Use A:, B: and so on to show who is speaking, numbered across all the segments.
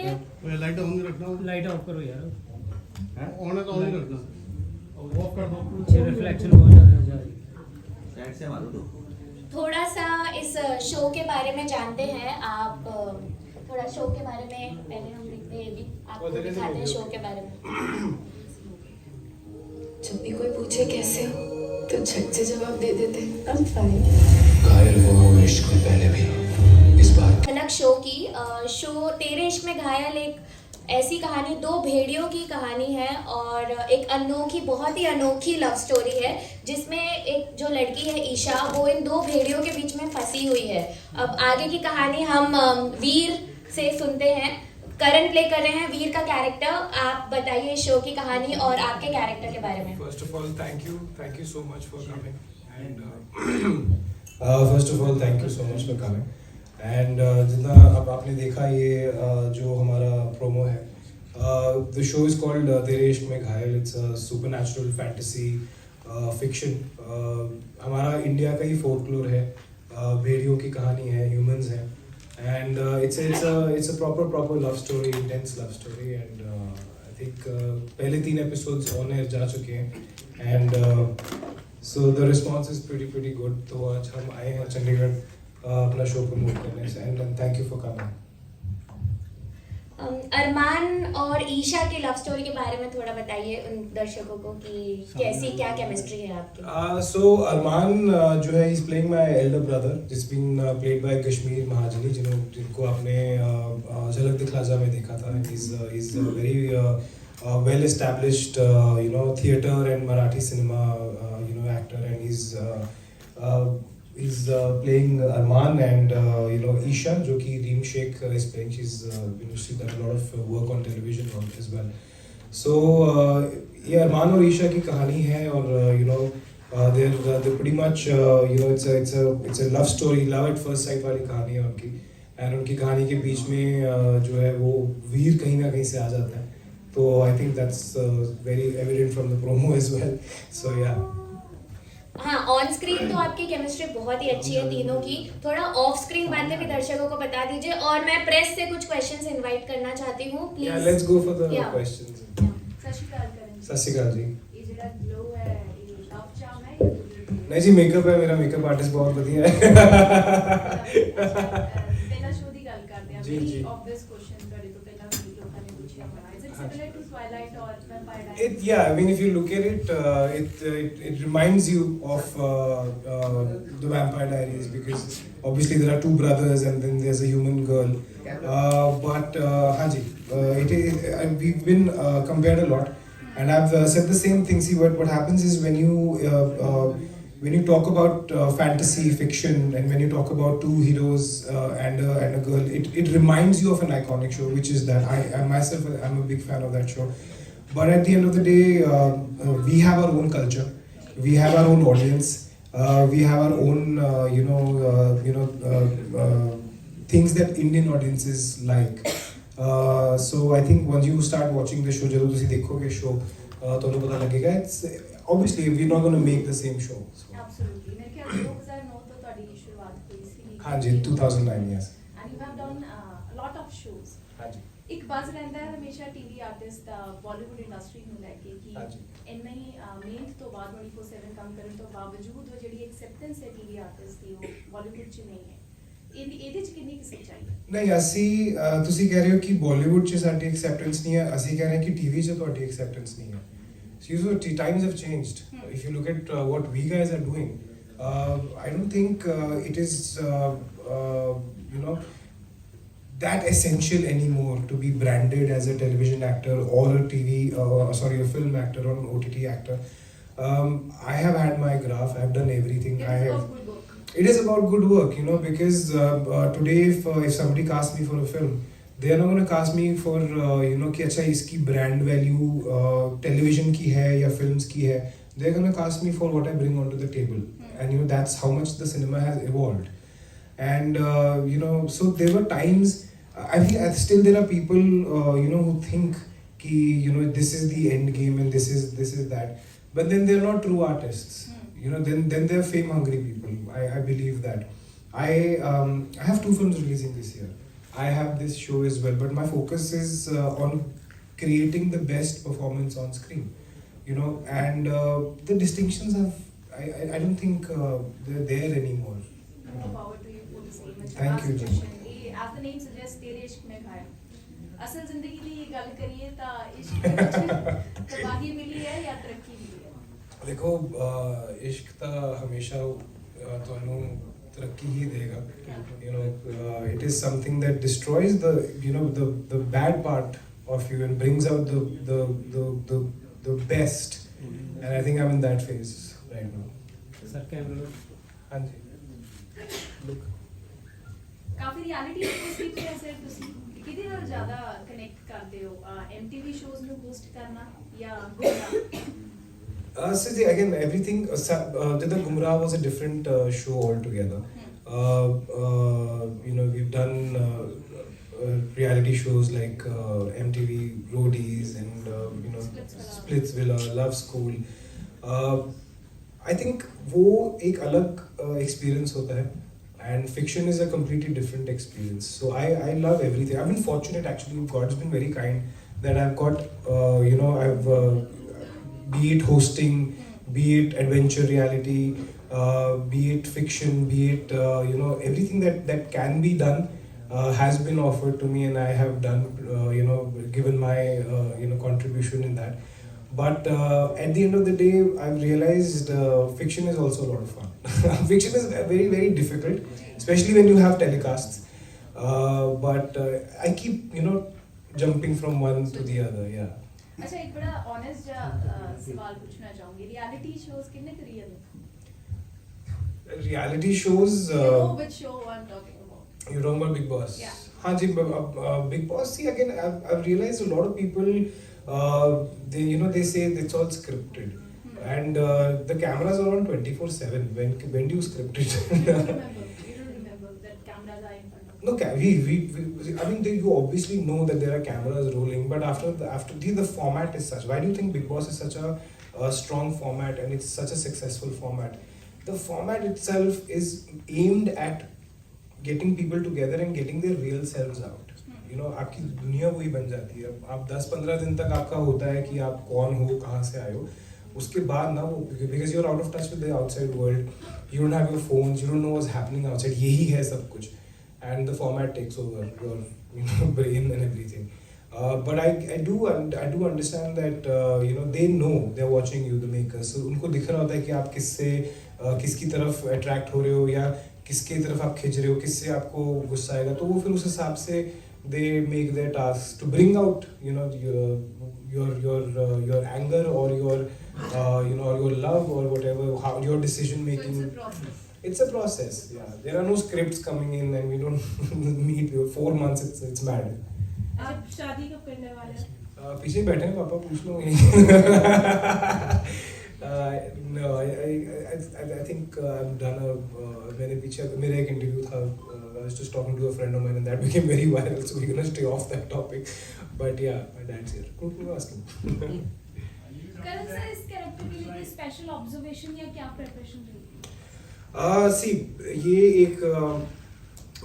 A: Light on नहीं रखना,
B: light of करो यार,
A: ऑन है तो ऑन ही रखना, ऑफ कर दो।
B: पीछे रिफ्लेक्शन बहुत ज़्यादा जा रही है।
C: साइड से मारो तो।
D: थोड़ा सा इस शो के बारे में जानते हैं आप। थोड़ा शो के बारे में पहले हम देखते हैं, भी आपको दिखाते हैं शो के बारे में।
E: जब भी कोई पूछे कैसे हो तो झट से जवाब दे देते I'm fine।
F: घायल हो इश्क में पहले भी इस बार
D: भनक शो की शो तेरे इश्क में घायल एक ऐसी कहानी, दो भेड़ियों की कहानी है और एक अनोखी, बहुत ही अनोखी लव स्टोरी है जिसमें एक जो लड़की है ईशा, वो इन दो भेड़ियों के बीच में फंसी हुई है। अब आगे की कहानी हम वीर से सुनते हैं। करण प्ले कर रहे हैं वीर का कैरेक्टर। आप बताइए शो की कहानी और आपके कैरेक्टर के बारे में।
G: First of all, thank you so much for coming. And
H: first of all thank you so much for coming and जितना अब आपने देखा ये जो हमारा प्रोमो है, द शो इज कॉल्ड तेरे इश्क में घायल। It's a supernatural fantasy fiction. हमारा इंडिया का ही फोकलोर है, भेड़ियों की कहानी है, ह्यूमंस हैं and it's a proper love story, intense love story and I think पहले 3 एपिसोड्स ऑन एयर जा चुके हैं and so the response is pretty good। तो आज हम आए हैं चंडीगढ़ अपना शो प्रमोट करने से and thank you for coming.
D: Armaan और ईशा की लव स्टोरी के बारे में थोड़ा बताइए उन दर्शकों को कि कैसी क्या केमिस्ट्री है आपकी।
H: So अरमान जो है is playing my Elder brother, जिस बीन प्लेड बाय कश्मीर महाजनी, जिनको आपने झलक दिखला जा में देखा था। Is very well established theater and Marathi cinema actor and he's playing Arman and Isha जो कि Reem Sheikh is playing। She's done a lot of work on television as well। So ये अरमान और ईशा की कहानी है और they're pretty much it's a love story, love at first sight वाली कहानी है उनकी। and उनकी कहानी के बीच में जो है वो वीर कहीं ना कहीं से आ जाता है। तो I think that's very evident from the promo as well। So yeah।
D: हाँ, ऑन स्क्रीन तो आपकी केमिस्ट्री बहुत ही अच्छी है तीनों की। थोड़ा ऑफ स्क्रीन बातें भी दर्शकों को बता दीजिए और मैं प्रेस से कुछ क्वेश्चंस इनवाइट करना चाहती हूँ please.
H: Yeah, let's go for the questions।
I: सत श्री अकाल करण।
H: सत श्री अकाल जी।
I: ये ਜਿਹੜਾ ग्लो है ये लव चार्म है या
H: नहीं जी, मेकअप है, मेरा मेकअप आर्टिस्ट बहुत बढ़िया है।
I: ਪਹਿਲਾ ਸ਼ੋਅ ਦੀ ਗੱਲ ਕਰਦੇ ਆ।
H: जी, जी।
I: वेरी ऑब्वियस क्वेश्चन ਤੁਹਾਡੇ ਤੋਂ ਪਹਿਲਾਂ ਵੀ ਲੋਕਾਂ ਨੇ ਪੁੱਛਿਆ ਹੋਣਾ। Is it similar to Twilight और Vampire Diaries?
H: Yeah, I mean if you look at it, it reminds you of the Vampire Diaries because obviously there are two brothers and then there's a human girl। But Haji, we've been compared a lot and I've said the same thing। See what happens is when you talk about fantasy fiction and when you talk about two heroes and a girl, it reminds you of an iconic show, which is that I myself I'm a big fan of that show। But at the end of the day, we have our own culture, we have our own audience, we have our own things that Indian audiences like। So I think once you start watching the show, जब तुसी देखोगे show तो पता लगेगा। It's obviously we're not going to make the same show।
I: Absolutely. मेरे ख्याल 2009 ਤੋਂ ਤੁਹਾਡੀ ਸ਼ੁਰੂਆਤ ਹੋਈ ਸੀ।
H: हाँ जी, 2009 yes।
I: and you have done a lot of shows।
H: हाँ जी।
I: ਇੱਕ ਬਜ਼ ਰਹਿੰਦਾ ਹੈ ਹਮੇਸ਼ਾ ਟੀਵੀ ਆਰਟਿਸਟ ਦਾ ਬਾਲੀਵੁੱਡ ਇੰਡਸਟਰੀ ਨੂੰ ਲੈ ਕੇ ਕਿ
H: ਹਾਂਜੀ।
I: ਇੰਨਾ ਹੀ ਮਿਹਨਤ ਤੋਂ ਬਾਅਦ 24/7 ਕੰਮ ਕਰਨ ਤੋਂ ਬਾਵਜੂਦ ਉਹ ਜਿਹੜੀ ਐਕਸੈਪਟੈਂਸ ਹੈ ਟੀਵੀ ਆਰਟਿਸਟ ਦੀ ਉਹ ਬਾਲੀਵੁੱਡ 'ਚ ਨਹੀਂ ਹੈ। ਇਹਦੇ 'ਚ ਕਿੰਨੀ ਕੁ ਸੱਚਾਈ ਹੈ?
H: ਨਹੀਂ, ਅਸੀਂ ਤੁਸੀਂ ਕਹਿ ਰਹੇ ਹੋ ਕਿ ਬਾਲੀਵੁੱਡ 'ਚ ਸਾਡੀ ਐਕਸੈਪਟੈਂਸ ਨਹੀਂ ਹੈ, ਅਸੀਂ ਕਹਿ ਰਹੇ ਹਾਂ ਕਿ ਟੀਵੀ 'ਚ ਤੁਹਾਡੀ ਐਕਸੈਪਟੈਂਸ ਨਹੀਂ ਹੈ। So times have changed। If you look at what we guys are doing, I don't think it is that essential anymore to be branded as a television actor or a film actor or an OTT actor। I have had my graph, I have done everything। It is about good work, because today if somebody casts me for a film, they are not going to cast me for कि अच्छा इसकी brand value television की है या films की है। they are going to cast me for what I bring onto the table। and that's how much the cinema has evolved। and so there were times I think still there are people who think कि this is the end game and this is that, but then they're not true artists। then they're fame hungry people। I believe that। I have 2 films releasing this year। I have this show as well, but my focus is on creating the best performance on screen. You know, and the distinctions have, I don't think they're there anymore.
I: More power to you for the same.
H: Thank you, Jim.
I: As the name suggests, तेरे इश्क में घायल. असल जिंदगी की ये गल करिए ता इश्क में तबाही मिली है या तरक्की मिली है?
H: देखो इश्क ता हमेशा ਤੁਹਾਨੂੰ ਤਰੱਕੀ ਹੀ ਦੇਗਾ. You know, it is something that destroys the bad part of you and brings out the best. And I think I'm in that phase right now.
B: Sir camera
H: हाँ जी.
I: काफी रियलिटी शोज की वजह से ਤੁਸੀਂ ਕਿਹਦੇ ਨਾਲ ਜ਼ਿਆਦਾ ਕਨੈਕਟ ਕਰਦੇ ਹੋ? MTV ਸ਼ੋਜ਼ ਨੂੰ ਹੋਸਟ ਕਰਨਾ ਜਾਂ ਗੁੰਮਰਾਹ?
H: So again, everything. The Gumrah was a different show altogether. You know, we've done reality shows like MTV Roadies and you know Splitsvilla, Love School. I think वो एक अलग experience होता है, and fiction is a completely different experience. So I love everything. I've been fortunate actually. God's been very kind that I've got you know I've be it hosting, be it adventure reality, be it fiction, be it you know everything that can be done has been offered to me, and I have done you know given my you know contribution in that. But at the end of the day, I've realized fiction is also a lot of fun. Fiction is very very difficult, especially when you have telecasts. But I keep you know jumping from one to the other. Yeah.
I: अच्छा, एक बड़ा honest सवाल पूछना चाहूंगी. Reality shows कितने के real हैं?
H: Reality shows.
I: You know which show I'm talking about?
H: You're talking about Big Boss.
I: Yeah.
H: हाँ जी, Big Boss. See, again, I've realized a lot of people, they you know they say it's all scripted, and the cameras are on 24/7. When do you script it?
I: You don't remember that cameras are in front of you.
H: No, we I mean, you obviously know that there are cameras rolling, but after the format is such. Why do you think Big Boss is such a strong format and it's such a successful format? The format itself is aimed at getting people together and getting their real selves out. You know, आपकी दुनिया वही बन जाती है. आप 10-15 दिन तक आपका होता है कि आप कौन हो, कहाँ से आए हो. उसके बाद ना वो, because you're out of touch with the outside world, you don't have your phones, you don't know what's happening outside. यही है सब कुछ. And the format takes over your you know brain and everything. But I do understand that you know they know they're watching you, the makers. So उनको दिख रहा होता है कि आप किसकी तरफ attract हो रहे हो या किसकी तरफ आप खिंच रहे हो, किससे आपको गुस्सा आएगा. तो वो फिर उस हिसाब से they make their tasks to bring out you know your anger or your you know or your love or whatever, how your decision making.
I: So it's a process.
H: It's a process, yeah. There are no scripts coming in and we don't meet. 4 months, it's mad.
I: आप शादी कब करने वाले हैं?
H: पीछे बैठे हैं पापा, पूछ लो. No, I think I've done मैंने पीछे मेरा एक interview था. I was just talking to a friend of mine and that became very viral. So we're gonna stay off that topic. But yeah, my dad's here. Who asking?
I: Karan sir, इस character के लिए कोई special observation या क्या preparation रही?
H: See, ये एक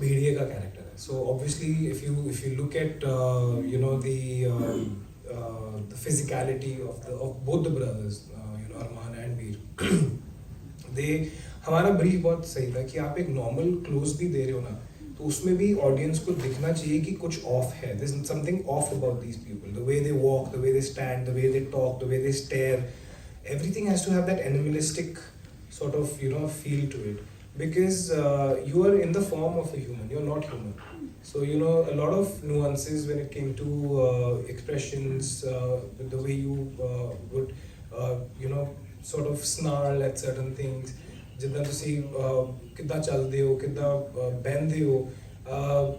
H: भेड़िए का कैरेक्टर है. So obviously, if you look at you know the physicality of both the brothers, you know Arman and Veer, हमारा ब्रीफ बहुत सही था कि आप एक नॉर्मल क्लोज भी दे रहे हो ना, तो उसमें भी ऑडियंस को दिखना चाहिए कि कुछ ऑफ है. There's something off about these people. The way they walk, the way they stand, the way they talk, the way they stare, everything has to have that animalistic sort of you know feel to it, because you are in the form of a human, you're not human. So you know a lot of nuances when it came to expressions, the way you would you know sort of snarl at certain things, ਜਿੱਦਾਂ ਤੁਸੀਂ ਕਿੱਦਾਂ ਚੱਲਦੇ ਹੋ, ਕਿੱਦਾਂ ਬਹਿੰਦੇ ਹੋ,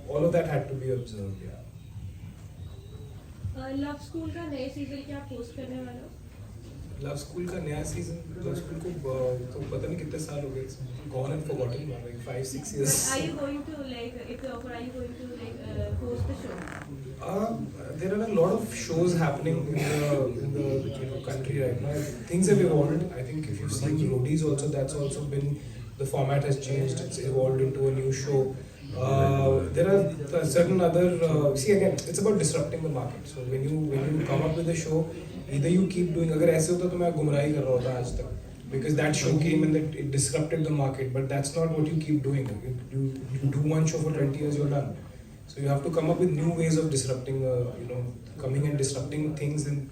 H: all of that had to be observed. Yeah.
I: Love school का नए सीजन क्या पोस्ट करने वाले हो?
H: लव स्कूल का नया सीजन, लव स्कूल को तो पता नहीं कितने साल हो गए, gone and forgotten, like 5-6 years.
I: But are you going to like, if you're offer, are you going to like host the show?
H: There are a lot of shows happening in the you know country right now. Things have evolved. I think if you've seen Roadies also, that's also been, the format has changed. It's evolved into a new show. There are certain other see again it's about disrupting the market. So when you come up with a show, either you keep doing, अगर ऐसे होता तो मैं गुमराही कर रहा होता आज तक, because that show came and it disrupted the market, but that's not what you keep doing. You do one show for 20 years, you're done. So you have to come up with new ways of disrupting, coming and disrupting things, and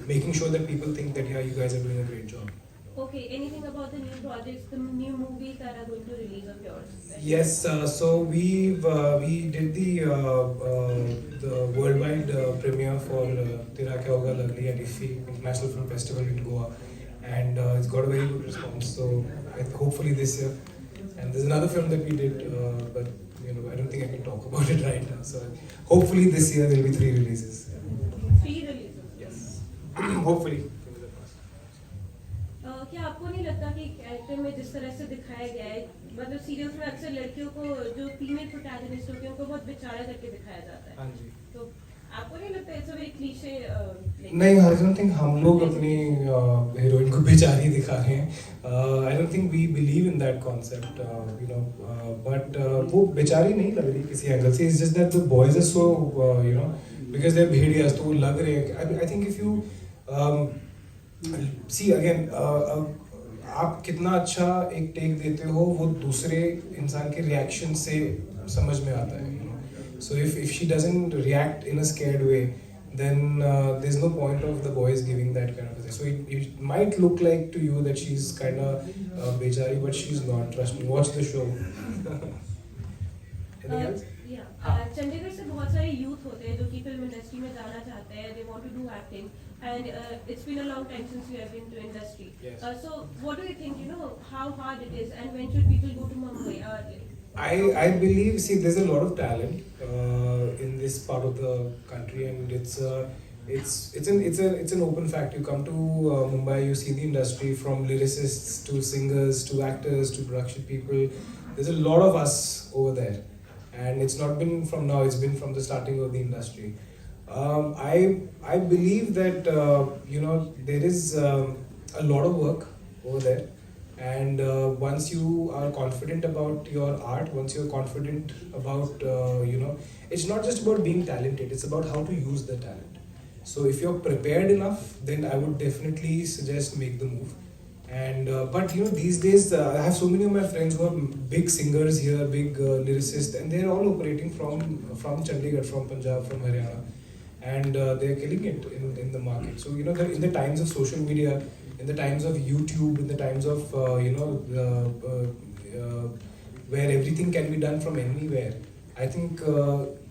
H: making sure that people think that yeah, you guys are doing a great job.
I: Okay, anything about the new projects, the new movies that are going to release of yours?
H: Yes, so we did the worldwide premiere for Tera Kya Hoga Lovely at IFFI International Film Festival in Goa, and it's got a very good response. So hopefully this year, and there's another film that we did, but I don't think I can talk about it right now. So hopefully this year there will be 3 releases.
I: 3 releases?
H: Yes, hopefully.
I: क्या आपको नहीं लगता कि character में जिस तरह से दिखाया गया है, मतलब सीरियल्स में अक्सर लड़कियों को जो फीमेल प्रोटैगनिस्ट होती है उनको बहुत बेचारा करके दिखाया जाता है,
H: हाँ जी।
I: तो आपको नहीं लगता इट्स अ वेरी क्लीशे?
H: नहीं, आई डोंट थिंक हम लोग अपनी हीरोइन को बेचारी दिखा रहे हैं. I don't think we believe in that concept, but वो बेचारी नहीं लग रही किसी एंगल से. It's just that the boys are so because they are भेड़ियास, तो वो लग रहे हैं. I think if you see again, आप कितना अच्छा एक टेक देते हो वो दूसरे इंसान के रिएक्शन से समझ में आता है. So if she doesn't react in a scared way, then there's no point of the boys giving that kind of a thing. So it might look like to you that she's kind of bechari, but she's not. Trust me, watch the show. Anything else?
I: Chandigarh से बहुत सारे youth होते हैं जो कि film industry में जाना चाहते हैं, they want to do acting, and it's been a long time since you have been to industry.
H: Yes.
I: So what do you think, how hard it is, and when should people go to Mumbai?
H: I believe, see, there's a lot of talent in this part of the country, and it's an open fact. You come to Mumbai, you see the industry from lyricists to singers to actors to production people. There's a lot of us over there, and it's not been from now. It's been from the starting of the industry. I believe that there is a lot of work over there. And once you are confident about your art, once you're confident about, it's not just about being talented, it's about how to use the talent. So if you're prepared enough, then I would definitely suggest make the move. And but these days I have so many of my friends who are big singers here, big lyricists, and they're all operating from Chandigarh, from Punjab, from Haryana, and they're killing it in the market. So in the times of social media, in the times of YouTube, in the times of where everything can be done from anywhere, I think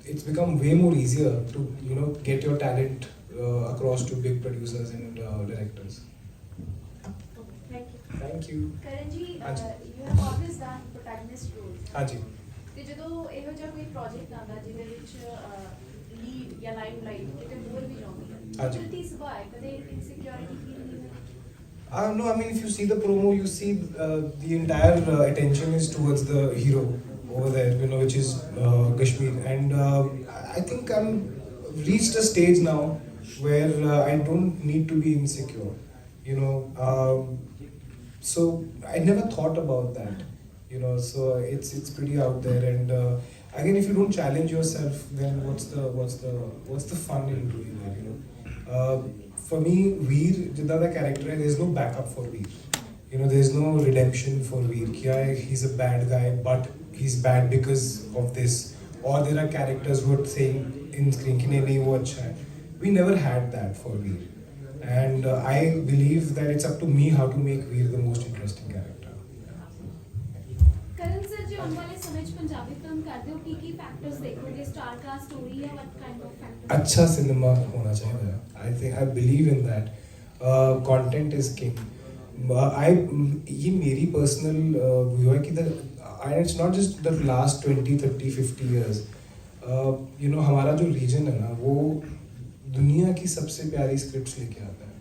H: it's become way more easier to get your talent across to big producers and directors.
I: Thank you.
H: Thank you.
C: Karan ji,
H: हाँ जी.
C: you have always done protagonist roles.
H: हाँ जी.
C: ਤੇ ਜਦੋਂ ਇਹੋ ਜਿਹਾ ਕੋਈ project ਆਉਂਦਾ ਜਿਹਦੇ ਵਿੱਚ ਲੀਡ ਜਾਂ ਲਾਈਮ ਲਾਈਟ ਕਿਤੇ ਹੋਰ ਵੀ ਲਾਉਂਦੀ ਹੈ,
H: हाँ जी.
C: ਜਲਦੀ ਸੁਭਾਅ ਹੈ, ਕਦੇ ਇਨਸਿਕਿਉਰਿਟੀ ਫੀਲ ਨਹੀਂ ਹੋਈ?
H: No, I mean, if you see the promo, you see the entire attention is towards the hero over there, which is Kashmir. And I think I'm reached a stage now where I don't need to be insecure, so I never thought about that, so it's pretty out there. And again, if you don't challenge yourself, then what's the fun in doing that, For me, Veer, jitna the character hai, there's no backup for Veer. There's no redemption for Veer. He's a bad guy, but he's bad because of this. Or there are characters who are saying in screen, ki nahi wo acha hai. We never had that for Veer. And I believe that it's up to me how to make Veer the most interesting character.
C: ਕਰਨ sir ਜੀ, ਆਉਣ ਵਾਲੇ ਸਮੇਂ 'ਚ Punjabi film ਕਰਦੇ ਹੋ, ਕੀ factors ਦੇਖੋਗੇ? Star cast, story, ਜਾਂ what kind of factors?
H: अच्छा सिनेमा होना चाहिए. I believe in that. Content is king. ये मेरी पर्सनल व्यू है कि it's not just the last 20, 30, 50 years. हमारा जो रीजन है ना, वो दुनिया की सबसे प्यारी स्क्रिप्ट्स लेके आता है.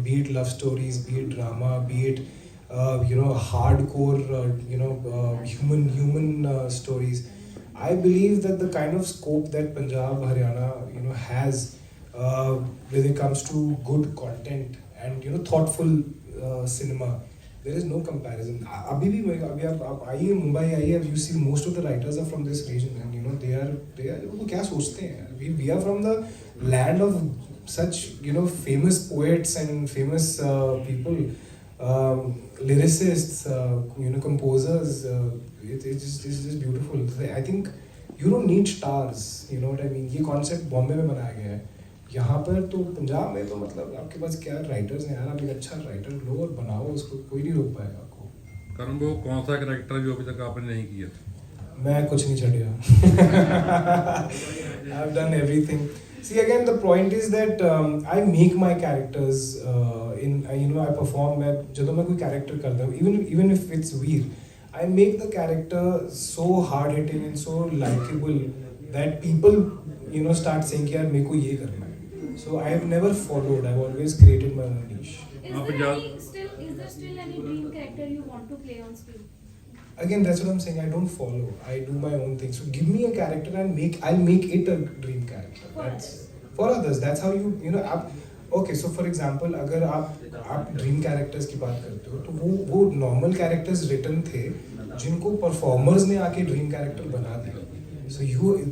H: Be it love stories, be it drama, be it hardcore, human stories. I believe that the kind of scope that Punjab, Haryana, has when it comes to good content and thoughtful cinema, there is no comparison. अभी भी अभी आप आइए मुंबई आइए, you see most of the writers are from this region, and you know they are वो क्या सोचते हैं? We are from the land of such, you know, famous poets and famous people, lyricists, you know, composers. It's just beautiful. I think you don't need stars, you know what I mean? ये concept Bombay में बनाया गया है. यहाँ पर तो पंजाब में तो मतलब आपके पास क्या राइटर्स हैं यार, आप एक अच्छा राइटर लो और बनाओ उसको, कोई नहीं रोक पाएगा आपको.
J: करण, वो कौन सा कैरेक्टर जो अभी तक आपने नहीं किया?
H: मैं कुछ नहीं छड़िया. I've done everything. See, again, the point is that I make my characters you know, I perform. मैं जब मैं कोई character करता हूँ, even if it's weird, I make the character so hard hitting and so likable that people, you know, start saying कि यार मेरे को ये करना है. So I have never followed. I've always created my own niche.
I: Is there still any dream character you want to play on screen?
H: Again, that's what I'm saying. I don't follow. I do my own thing. So give me a character and I'll make it a dream character. That's for others. That's how you know. Okay, so for example, अगर आप dream characters की बात करते हो, तो वो normal characters written थे, जिनको performers ने आके dream character बना दिया. So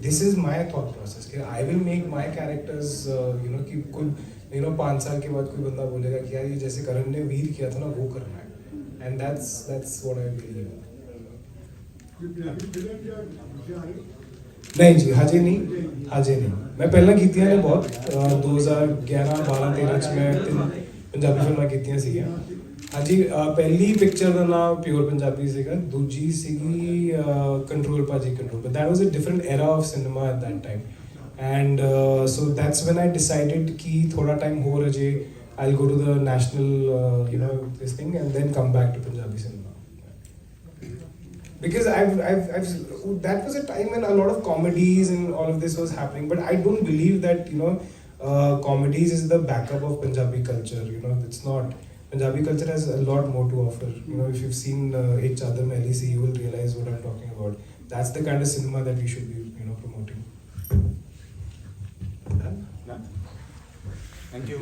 H: this is my thought process. I will make my characters, you know, कि कोई, you know, 5 साल के बाद कोई बंदा बोलेगा कि यार ये जैसे करण ने वीर किया था ना, वो करना है. And that's what I believe. नहीं जी, हजे नहीं. मैं पहला कीतियां ने बहुत 2011, 12, 13 में पंजाबी फिल्मां कीतियां सीगीਆਂ. ਹਾਂਜੀ, ਪਹਿਲੀ ਪਿਕਚਰ ਦਾ ਨਾਮ ਪਿਓਰ ਪੰਜਾਬੀ ਸੀਗਾ, ਦੂਜੀ ਸੀਗੀ ਕੰਟਰੋਲ ਭਾਜੀ control. But that was a different era of cinema at that time. And so that's when I decided कि थोड़ा time ਹੋਰ ਅਜੇ I'll go to the national, you know, this thing, and then come back to Punjabi cinema. Because that was a time when a lot of comedies and all of this was happening, but I don't believe that, you know, comedies is the backup of Punjabi culture. You know, it's not. Punjabi culture has a lot more to offer. You know, if you've seen Ek Chadar Mein Ali Si, you will realize what I'm talking about. That's the kind of cinema that we should be, you know, promoting.
G: Thank you.